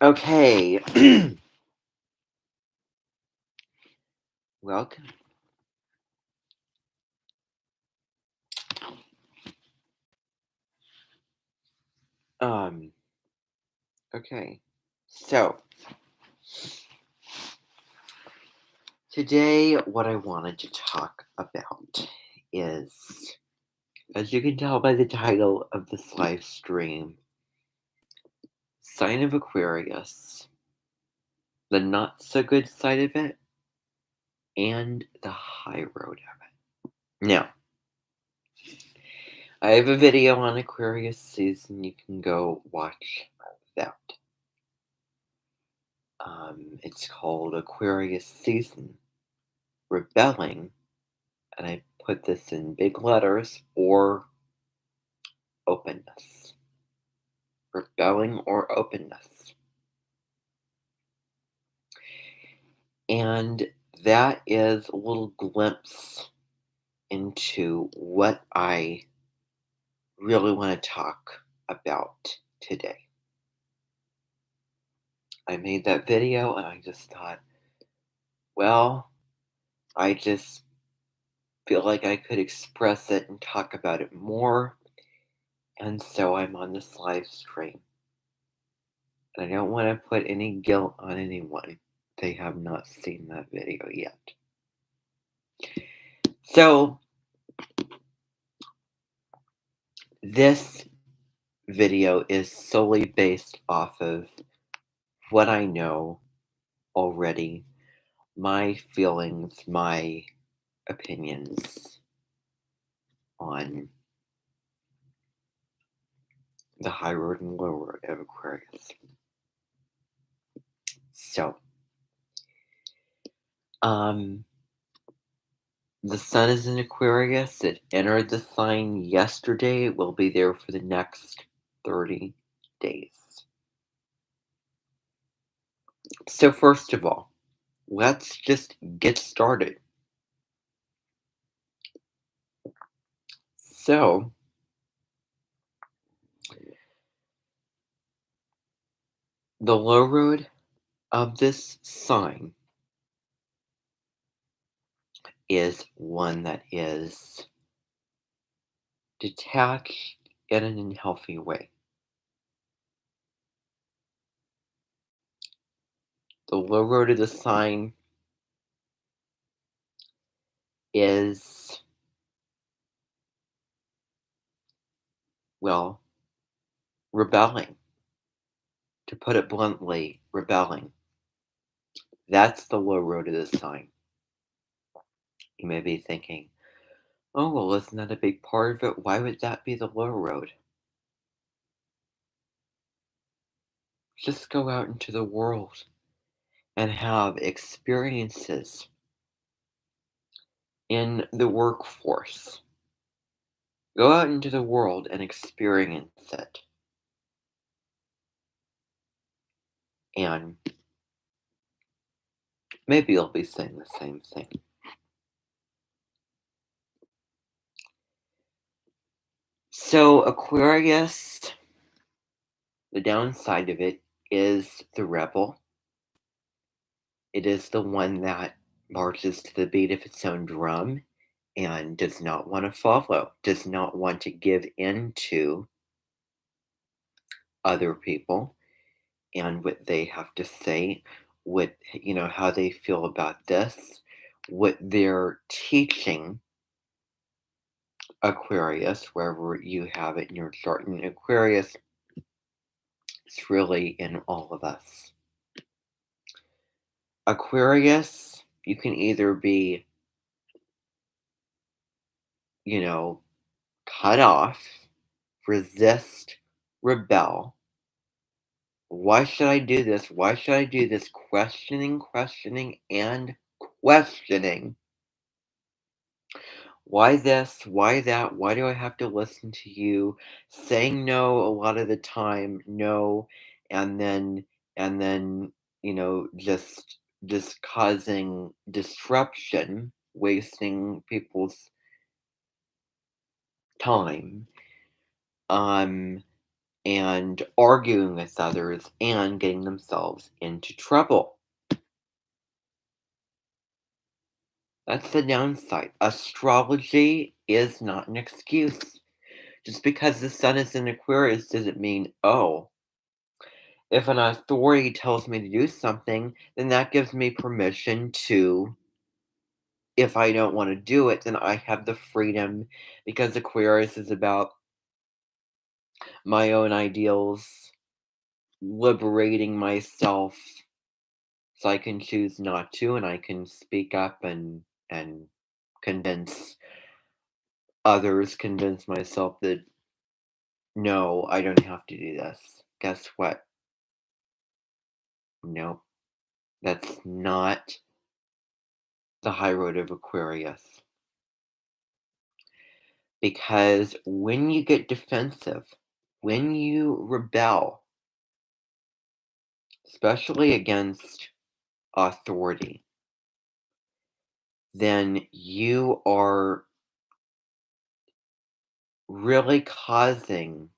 Okay. Welcome. Um, okay. So, today what I wanted to talk about is, as you can tell by the title of this live stream, Sign of Aquarius, the not so good side of it, and the high road of it. Now, I have a video on Aquarius season. You can go watch that. It's called Aquarius Season Rebelling, and I put this in big letters, or openness. Rebelling or openness. And that is a little glimpse into what I really want to talk about today. I made that video and I just thought, well, I just feel like I could express it and talk about it more. And so I'm on this live stream. And I don't want to put any guilt on anyone. They have not seen that video yet. So, this video is solely based off of what I know already, my feelings, my opinions on the high road and low road of Aquarius. So, the sun is in Aquarius. It entered the sign yesterday. It will be there for the next 30 days. So, first of all, let's just get started. So, the low road of this sign is one that is detached in an unhealthy way. The low road of the sign is, well, rebelling. To put it bluntly, rebelling. That's the low road of the sign. You may be thinking, oh, well, isn't that a big part of it? Why would that be the low road? Just go out into the world and have experiences in the workforce. Go out into the world and experience it. And maybe you'll be saying the same thing. So, Aquarius, the downside of it is the rebel. It is the one that marches to the beat of its own drum and does not want to follow, does not want to give in to other people and what they have to say, what, how they feel about this, what they're teaching Aquarius, wherever you have it in your chart. And Aquarius is really in all of us. Aquarius, you can either be, cut off, resist, rebel. Why should I do this? Why should I do this? Questioning, and questioning. Why this? Why that? Why do I have to listen to you? Saying no a lot of the time, no, and then, just causing disruption, wasting people's time. and arguing with others and getting themselves into trouble. That's the downside. Astrology is not an excuse. Just because the sun is in Aquarius doesn't mean, oh, if an authority tells me to do something, then that gives me permission to, if I don't want to do it, then I have the freedom because Aquarius is about my own ideals, liberating myself so I can choose not to and I can speak up and convince others, convince myself that no, I don't have to do this. Guess what? No, that's not the high road of Aquarius. Because when you get defensive, when you rebel, especially against authority, then you are really causing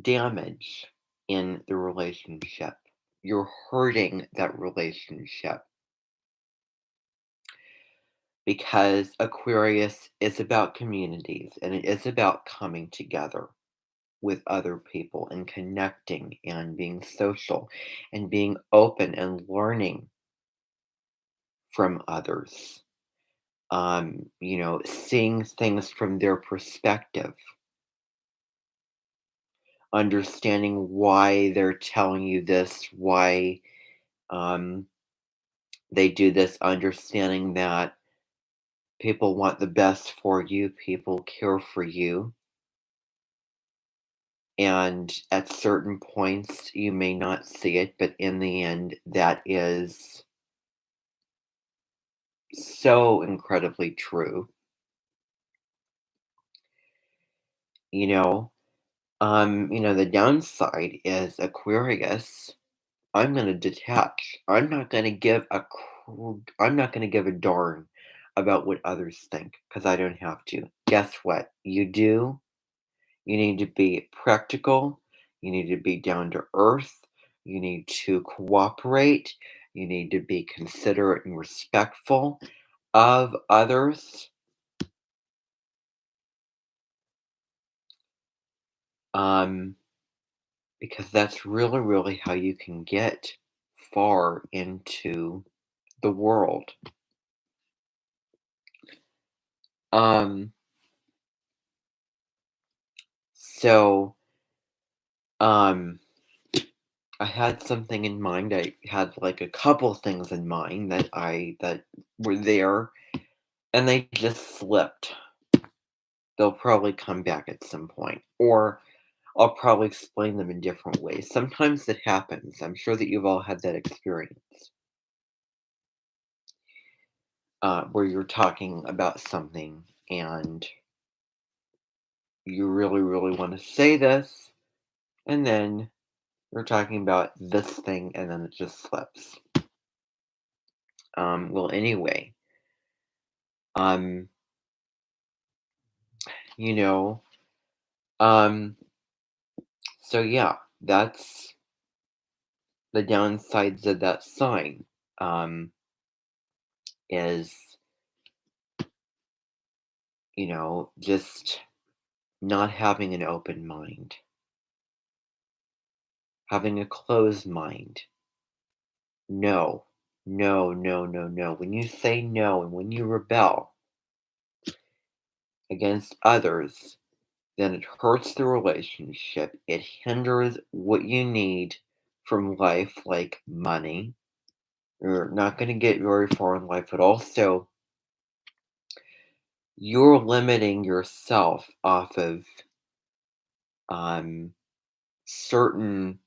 damage in the relationship. You're hurting that relationship because Aquarius is about communities and it is about coming together with other people and connecting and being social and being open and learning from others. Seeing things from their perspective, understanding why they're telling you this, why um, they do this, understanding that people want the best for you, people care for you. And at certain points, you may not see it, but in the end, that is so incredibly true. You know, the downside is Aquarius. I'm gonna detach. I'm not gonna give a darn about what others think because I don't have to. Guess what? You do. You need to be practical. You need to be down to earth. You need to cooperate. You need to be considerate and respectful of others. Um, because that's really, really how you can get far into the world. Um, so, um, I had something in mind. I had like a couple things in mind that were there and they just slipped. They'll probably come back at some point, or I'll probably explain them in different ways. Sometimes it happens. I'm sure that you've all had that experience where you're talking about something and you really, really want to say this, and then you're talking about this thing, and then it just slips. Well, anyway, um, you know, um, so yeah, that's the downsides of that sign. Is just not having an open mind, having a closed mind. No, no, no, no, no. When you say no and when you rebel against others, then it hurts the relationship. It hinders what you need from life, like money. You're not going to get very far in life, but also you're limiting yourself off of um, certain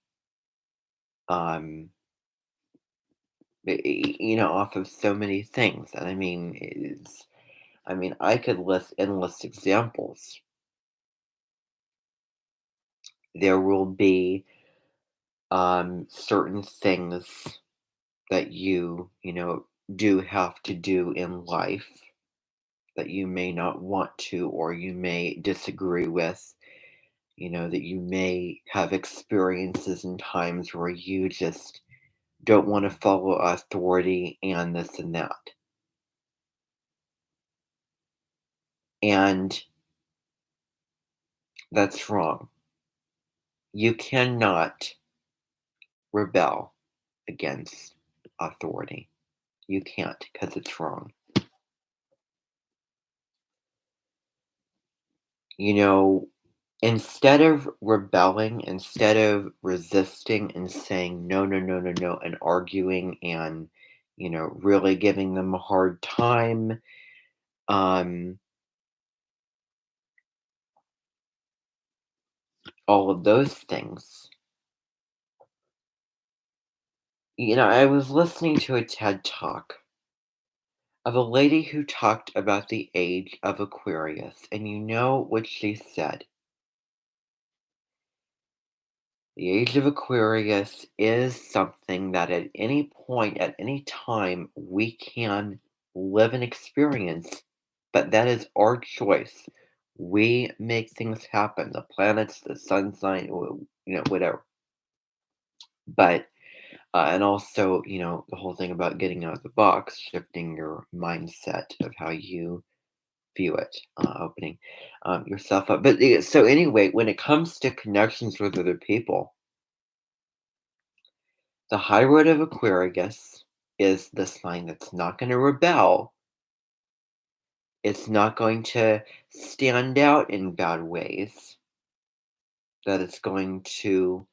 um, off of so many things. And I could list endless examples. There will be certain things that do have to do in life that you may not want to or you may disagree with. that you may have experiences and times where you just don't want to follow authority and this and that. And that's wrong. You cannot rebel against authority. You can't because it's wrong. You know, instead of rebelling, instead of resisting and saying no, no, no, no, no, and arguing and, really giving them a hard time, um, all of those things. I was listening to a TED talk of a lady who talked about the age of Aquarius, and you know what she said. The age of Aquarius is something that at any point, at any time, we can live and experience, but that is our choice. We make things happen, the planets, the sun sign, whatever. But, and also, the whole thing about getting out of the box, shifting your mindset of how you view it, opening yourself up. But so, anyway, when it comes to connections with other people, the high road of Aquarius is the sign that's not going to rebel. It's not going to stand out in bad ways. That it's going to,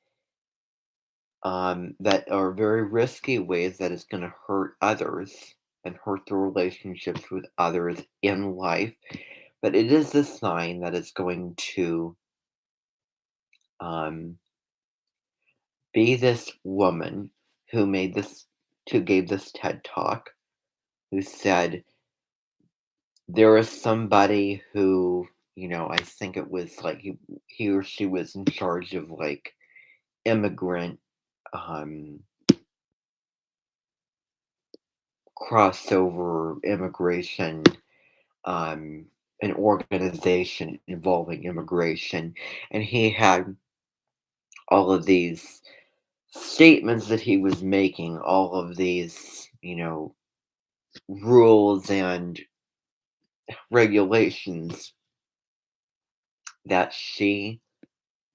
that are very risky ways that it's going to hurt others and hurt the relationships with others in life. But it is a sign that it's going to um, be this woman who gave this TED talk, who said, there was somebody who, I think it was like he or she was in charge of like immigrant um, crossover immigration, um, an organization involving immigration. And he had all of these statements that he was making, all of these, rules and regulations that she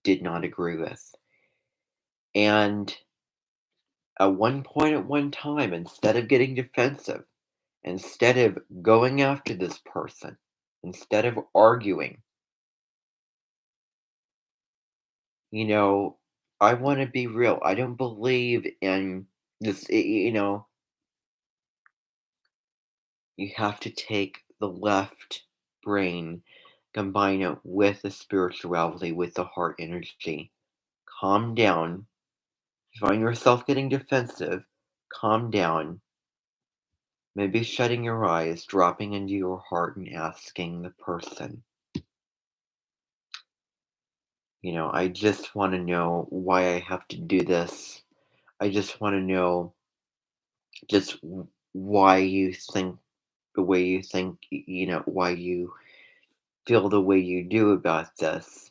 did not agree with. And at one point, at one time, instead of getting defensive, instead of going after this person, instead of arguing, you know, I want to be real. I don't believe in this, you have to take the left brain, combine it with the spirituality, with the heart energy. Calm down. If you find yourself getting defensive, calm down. Maybe shutting your eyes, dropping into your heart, and asking the person, I just want to know why I have to do this. I just want to know just why you think the way you think, why you feel the way you do about this,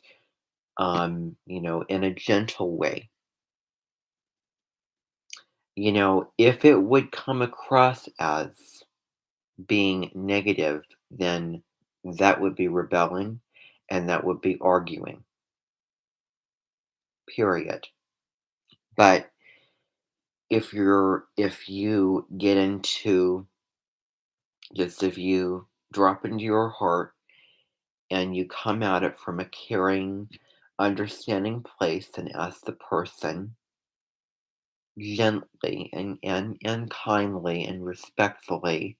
in a gentle way. If it would come across as being negative, then that would be rebelling and that would be arguing, period. But if you get into just if you drop into your heart and you come at it from a caring, understanding place and ask the person gently and kindly and respectfully,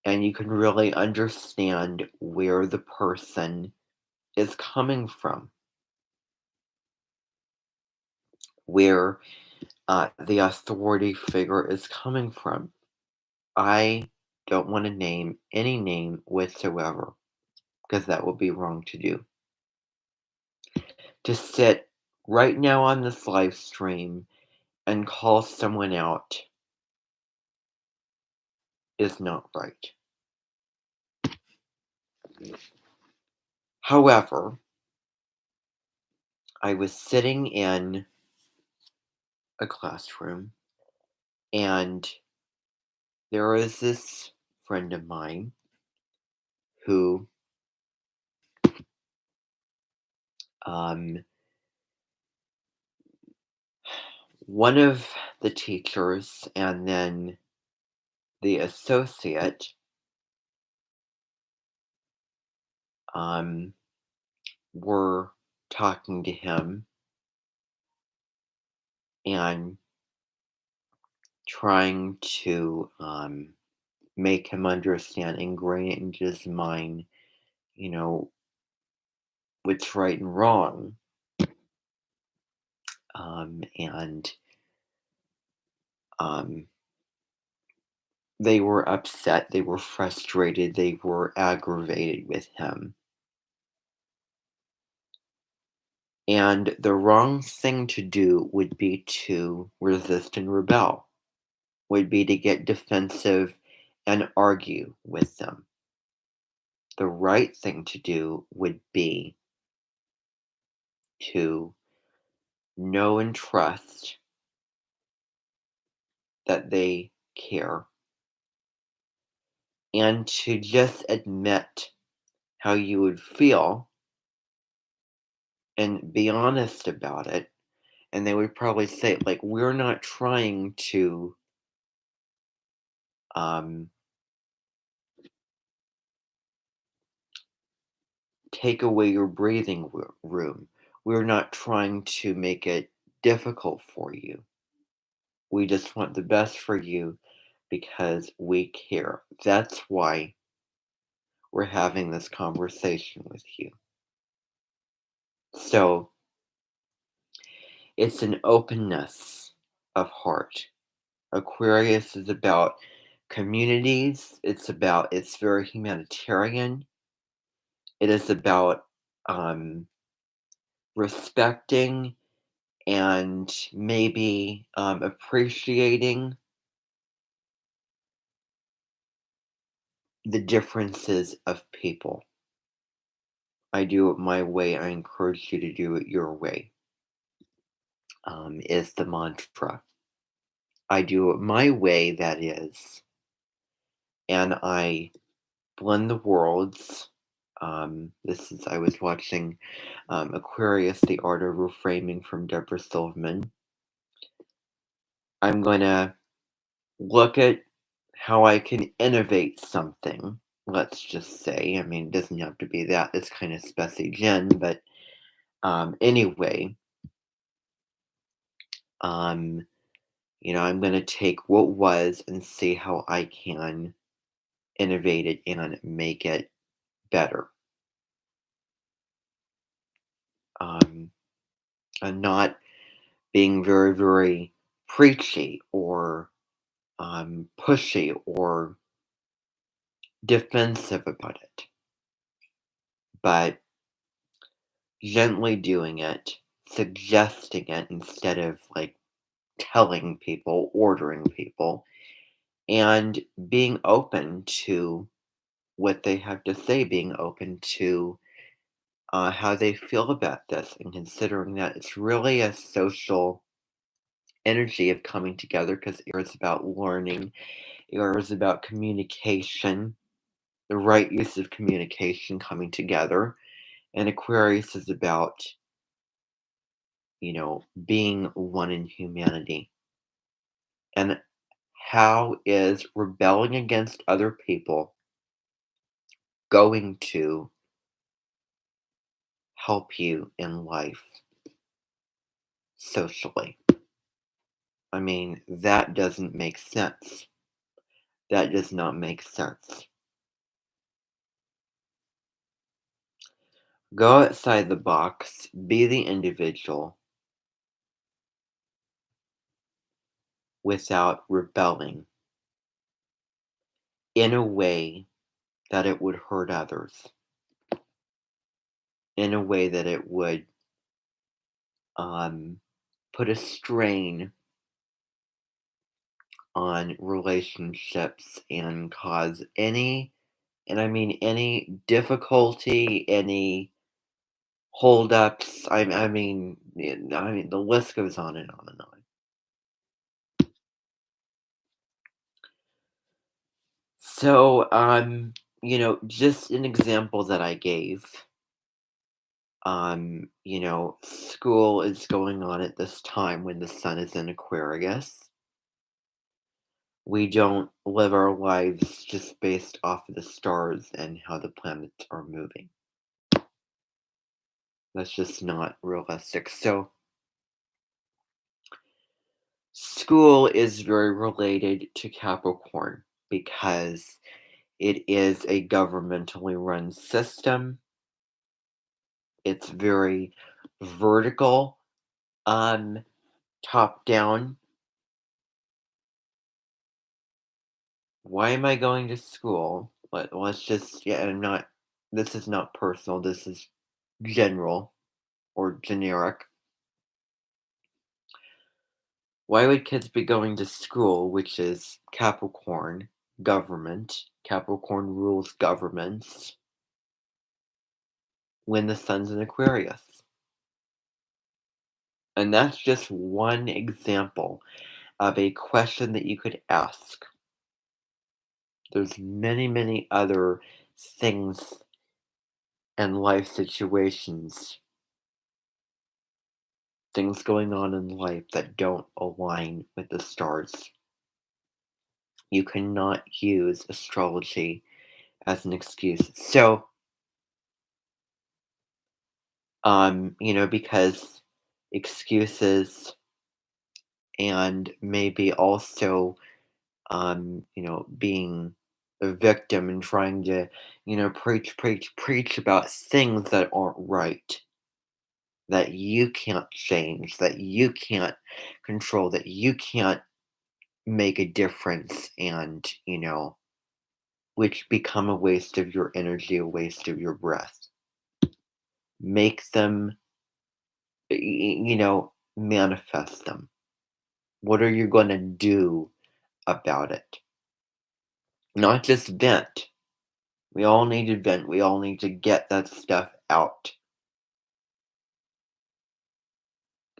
and you can really understand where the person is coming from, where the authority figure is coming from. I don't want to name any name whatsoever because that would be wrong to do. To sit right now on this live stream and call someone out is not right. However, I was sitting in a classroom, and there was this friend of mine who, um, one of the teachers and then the associate, um, were talking to him and trying to make him understand, ingrain it into his mind, you know, what's right and wrong. And um, they were upset, they were frustrated, they were aggravated with him. And the wrong thing to do would be to resist and rebel, would be to get defensive and argue with them. The right thing to do would be to know and trust that they care and to just admit how you would feel and be honest about it. And they would probably say, like, we're not trying to um, take away your breathing room. We're not trying to make it difficult for you. We just want the best for you because we care. That's why we're having this conversation with you. So it's an openness of heart. Aquarius is about communities, it's very humanitarian. It is about um, respecting and maybe appreciating the differences of people. I do it my way. I encourage you to do it your way, is the mantra. I do it my way, that is, and I blend the worlds. I was watching Aquarius, The Art of Reframing from Deborah Silverman. I'm going to look at how I can innovate something, let's just say. I mean, it doesn't have to be that. It's kind of specie gen, but anyway, um, I'm going to take what was and see how I can innovate it and make it better. Um, I'm not being very, very preachy or pushy or defensive about it, but gently doing it, suggesting it instead of like telling people, ordering people, and being open to what they have to say, being open to how they feel about this, and considering that it's really a social energy of coming together because air is about learning, air is about communication, the right use of communication coming together, and Aquarius is about, being one in humanity. And how is rebelling against other people going to help you in life socially? I mean, that doesn't make sense. That does not make sense. Go outside the box, be the individual without rebelling in a way that it would hurt others, in a way that it would um, put a strain on relationships and cause any, and I mean any difficulty, any holdups. I mean, the list goes on and on and on. So, just an example that I gave. School is going on at this time when the sun is in Aquarius. We don't live our lives just based off of the stars and how the planets are moving. That's just not realistic. So, school is very related to Capricorn because it is a governmentally run system. It's very vertical, top down. Why am I going to school? Let's just, yeah, this is not personal, this is general or generic. Why would kids be going to school, which is Capricorn, government? Capricorn rules governments when the sun's in Aquarius. And that's just one example of a question that you could ask. There's many, many other things and life situations, things going on in life that don't align with the stars. You cannot use astrology as an excuse. So, because excuses and maybe also, being a victim and trying to, preach, preach, preach about things that aren't right, that you can't change, that you can't control, that you can't make a difference, and, which become a waste of your energy, a waste of your breath. Make them, manifest them. What are you going to do about it? Not just vent. We all need to vent. We all need to get that stuff out.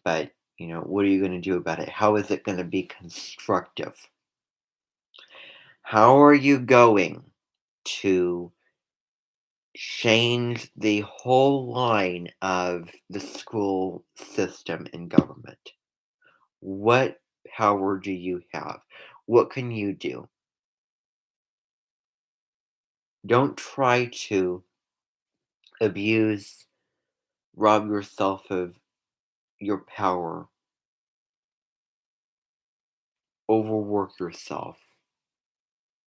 But, what are you going to do about it? How is it going to be constructive? How are you going to change the whole line of the school system and government? What power do you have? What can you do? Don't try to abuse, rob yourself of your power, overwork yourself,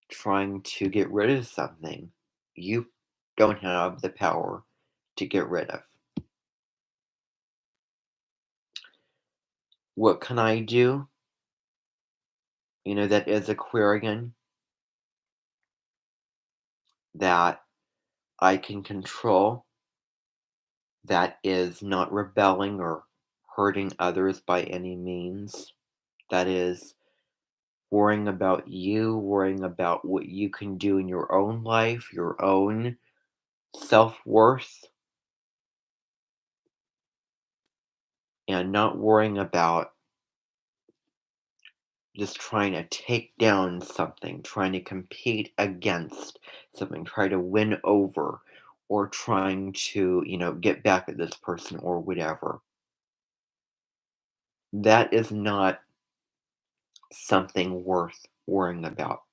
trying to get rid of something you don't have the power to get rid of. What can I do? That is Aquarian, that I can control, that is not rebelling or hurting others by any means, that is worrying about you, worrying about what you can do in your own life, your own self worth, and not worrying about just trying to take down something, trying to compete against something, try to win over, or trying to, get back at this person or whatever. That is not something worth worrying about.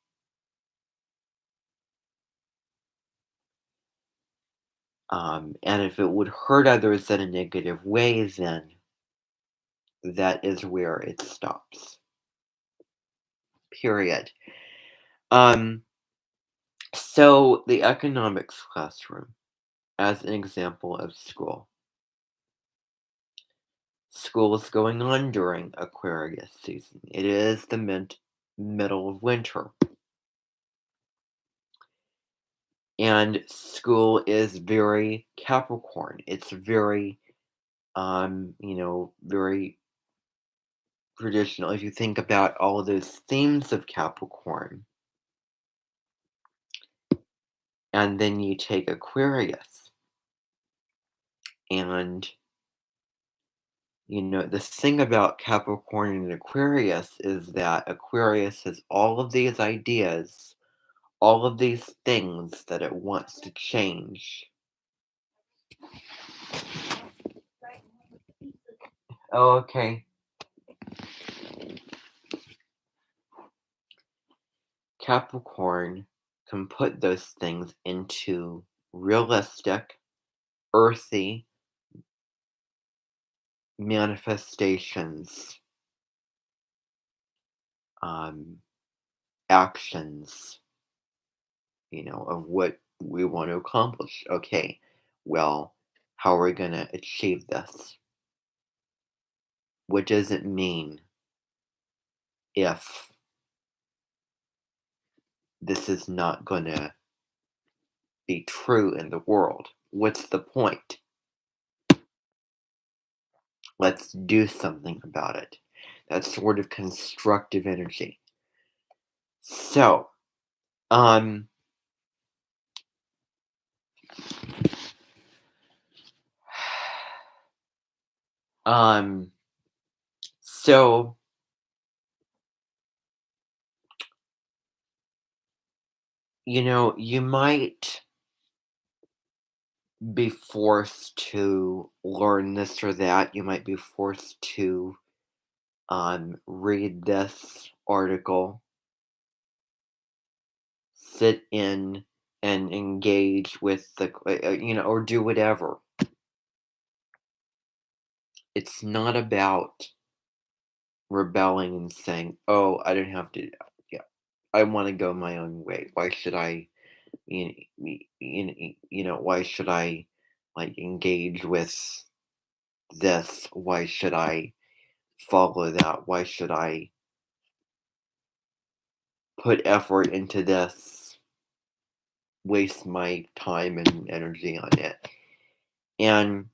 And if it would hurt others in a negative way, then that is where it stops. Period. Um, so the economics classroom, as an example of school. School is going on during Aquarius season. It is the middle of winter. And school is very Capricorn. It's very, very traditional. If you think about all of those themes of Capricorn, and then you take Aquarius, And, the thing about Capricorn and Aquarius is that Aquarius has all of these ideas, all of these things that it wants to change. Oh, okay. Capricorn can put those things into realistic, earthy manifestations, um, actions, of what we want to accomplish. Okay, well, how are we going to achieve this? What does it mean if this is not going to be true in the world? What's the point? Let's do something about it. That's sort of constructive energy. So, um, um, so you might be forced to learn this or that. You might be forced to read this article, sit in and engage with or do whatever. It's not about rebelling and saying, "Oh, I don't have to. Yeah, I want to go my own way. Why should I? Why should I like engage with this? Why should I follow that? Why should I put effort into this? Waste my time and energy on it?" And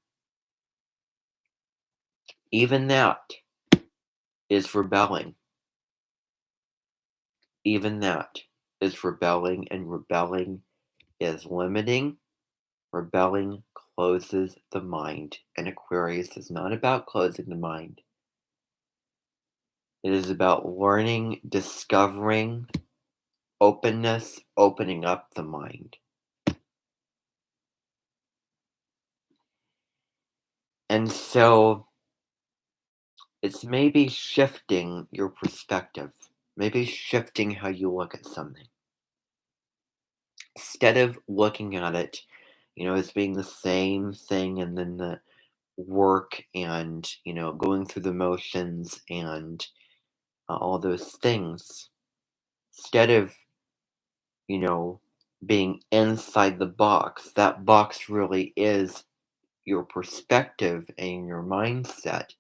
even that is rebelling. Even that is rebelling, and rebelling is limiting. Rebelling closes the mind, and Aquarius is not about closing the mind. It is about learning, discovering, openness, opening up the mind. And so it's maybe shifting your perspective, maybe shifting how you look at something. Instead of looking at it, as being the same thing and then the work and, going through the motions and all those things, instead of, you know, being inside the box, that box really is your perspective and your mindset.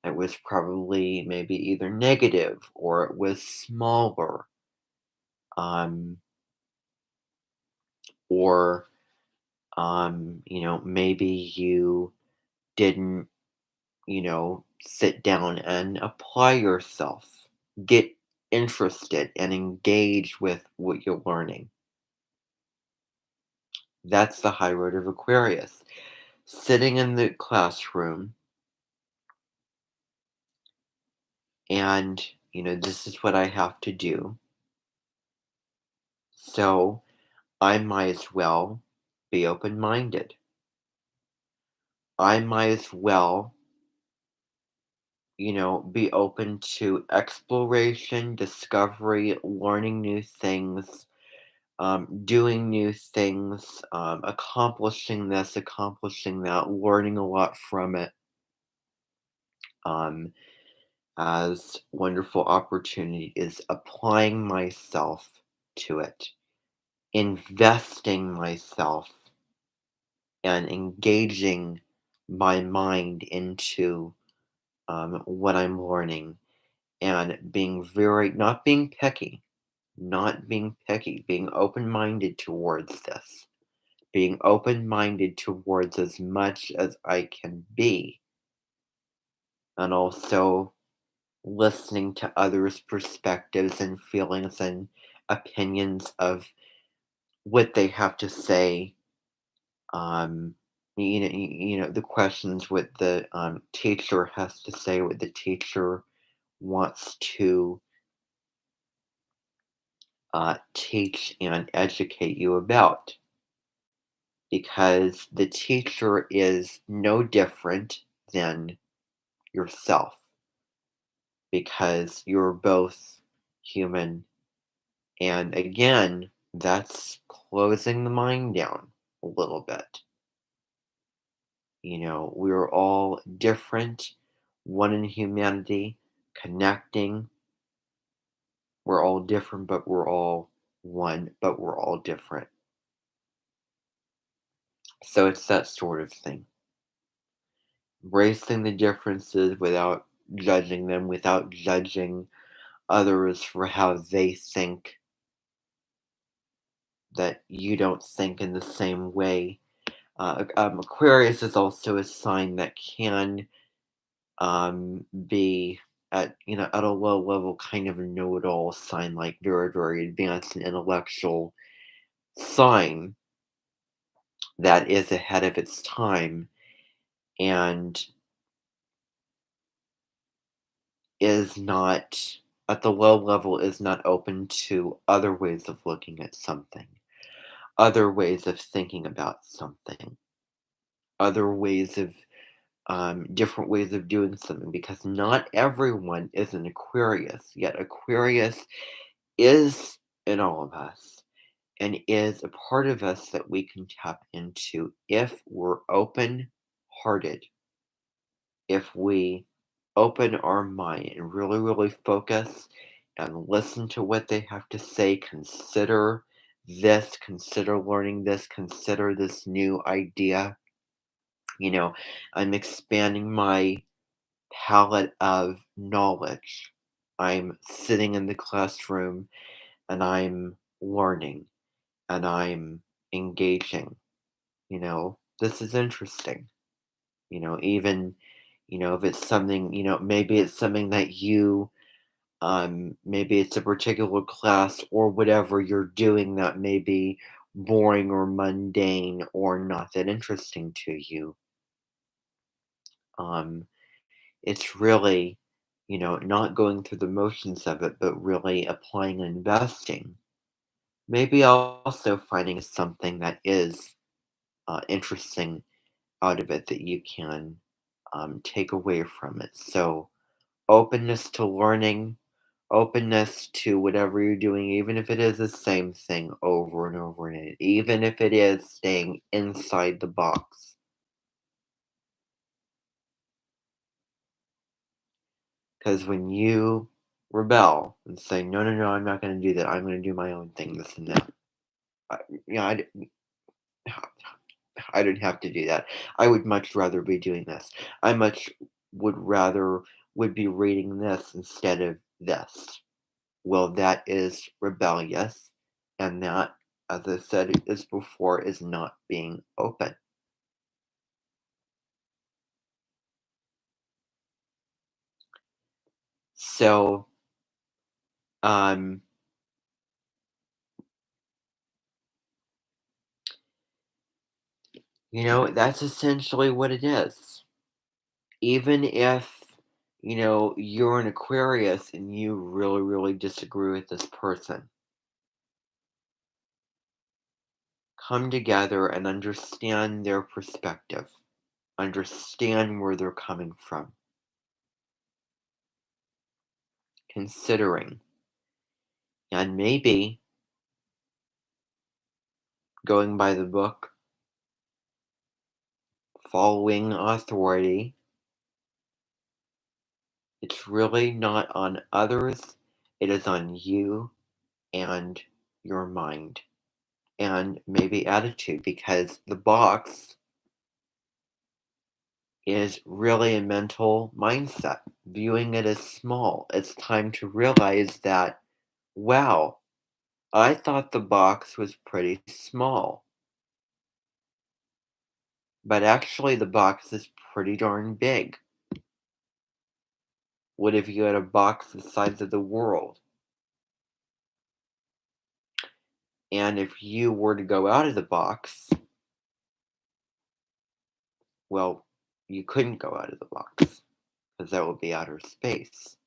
It was probably maybe either negative or it was smaller, um, or maybe you didn't, sit down and apply yourself, get interested and engage with what you're learning. That's the high road of Aquarius. Sitting in the classroom and, this is what I have to do. So I might as well be open minded. I might as well, be open to exploration, discovery, learning new things, doing new things, accomplishing this, accomplishing that, learning a lot from it, um, as wonderful opportunity is applying myself to it, investing myself, and engaging my mind into what I'm learning, and being not being picky, being open minded towards this, being open minded towards as much as I can be, and also listening to others' perspectives and feelings and opinions of what they have to say, um, The questions, what the teacher has to say, what the teacher wants to teach and educate you about, because the teacher is no different than yourself, because you're both human. And again, that's closing the mind down a little bit. We're all different, one in humanity, connecting. We're all different, but we're all one, but we're all different. So it's that sort of thing. Embracing the differences without judging them, without judging others for how they think, that you don't think in the same way. Aquarius is also a sign that can be at a low level kind of a know-it-all sign, like very, very advanced and intellectual sign that is ahead of its time and is not at the low level, is not open to other ways of looking at something, other ways of thinking about something, other ways of different ways of doing something, because not everyone is an Aquarius, yet Aquarius is in all of us and is a part of us that we can tap into if we're open hearted, if we open our mind and really, really focus and listen to what they have to say, consider this, consider learning this, consider this new idea. You know, I'm expanding my palette of knowledge. I'm sitting in the classroom and I'm learning and I'm engaging. This is interesting. Even, if it's something, maybe it's something that maybe it's a particular class or whatever you're doing that may be boring or mundane or not that interesting to you. Um, it's really, not going through the motions of it, but really applying and investing. Maybe also finding something that is interesting out of it that you can take away from it. So, openness to learning, openness to whatever you're doing, even if it is the same thing over and over again, even if it is staying inside the box. Because when you rebel and say, no, no, no, I'm not going to do that, I'm going to do my own thing, this and that. I, you know, I, I don't have to do that. I would much rather be doing this. I much would rather would be reading this instead of this. Well, that is rebellious, and that, as I said is before, is not being open. So, um, that's essentially what it is. Even if, you're an Aquarius and you really, really disagree with this person, come together and understand their perspective, understand where they're coming from, considering, and maybe going by the book, following authority. It's really not on others, it is on you and your mind and maybe attitude, because the box is really a mental mindset, viewing it as small. It's time to realize that, wow, I thought the box was pretty small, but actually the box is pretty darn big. What if you had a box the size of the world? And if you were to go out of the box well, you couldn't go out of the box because that would be outer space.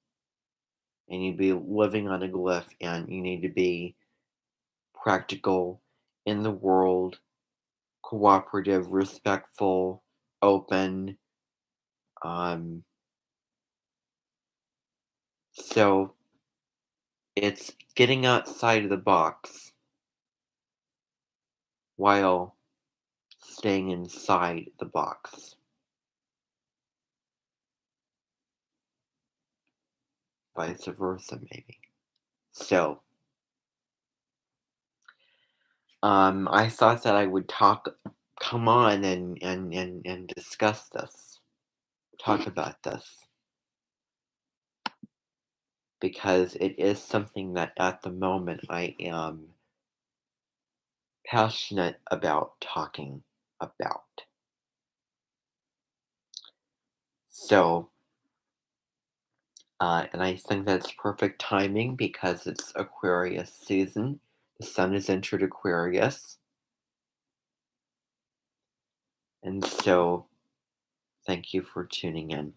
And you'd be living on a glyph, and you need to be practical in the world, cooperative, respectful, open. Um, so it's getting outside of the box while staying inside the box, vice versa, maybe. So, I thought that I would come on and discuss this, talk about this, because it is something that at the moment I am passionate about talking about. So, and I think that's perfect timing because it's Aquarius season. The sun has entered Aquarius. And so, thank you for tuning in.